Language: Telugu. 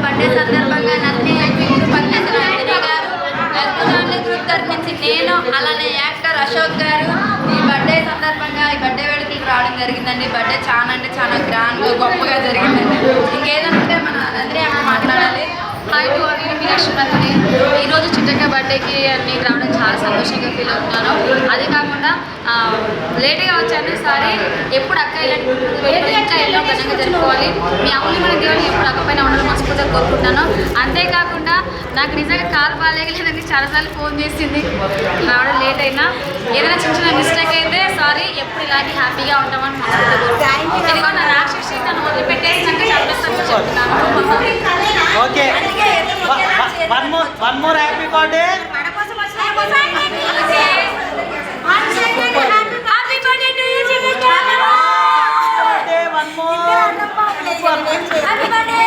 బర్త్డే సందర్భంగా నందిని గ్రూప్ తరఫు నుంచి నేను అలానే యాక్టర్ అశోక్ గారు ఈ బర్త్డే సందర్భంగా ఈ బర్త్డే వేడుకలకు రావడం జరిగిందండి. బర్త్డే చాలా అంటే చాలా గ్రాండ్గా గొప్పగా జరిగిందండి. ఇంకేదైనా ఉంటే మన నందిని అక్కడ మాట్లాడాలి. హాయ్ టు ఆల్, మీ లక్ష్మీనతిని. ఈరోజు చిట్టక్క బర్త్డేకి నీకు రావడం చాలా సంతోషంగా ఫీల్ అవుతున్నాను. అది కాకుండా లేట్గా వచ్చాను, సారీ. ఎప్పుడు అక్క ఇంకా ఎన్నో ఘనంగా జరుపుకోవాలి. మీ అమూల్యమైన దేవుని ఎప్పుడు అక్క పైన ఉండడం మనస్ఫూర్తిగా కోరుకుంటున్నాను. అంతేకాకుండా నాకు నిజంగా కాలు బాగాలేదని చాలాసార్లు ఫోన్ చేసింది, రావడం లేట్ అయినా ఏదైనా చిన్న చిన్న మిస్టేక్ అయితే సారీ. ఎప్పుడు ఇలాగే హ్యాపీగా ఉంటామని మనస్ఫూర్తిగా కోరుకుంటున్నాను. ఇదిగో నా రాక్షసి నన్ను వదిలిపెట్టేసి నాకు చంపేస్తాను చెప్తున్నాను. Okay, one more happy birthday. Happy birthday to you, Chimika. One more. Happy birthday.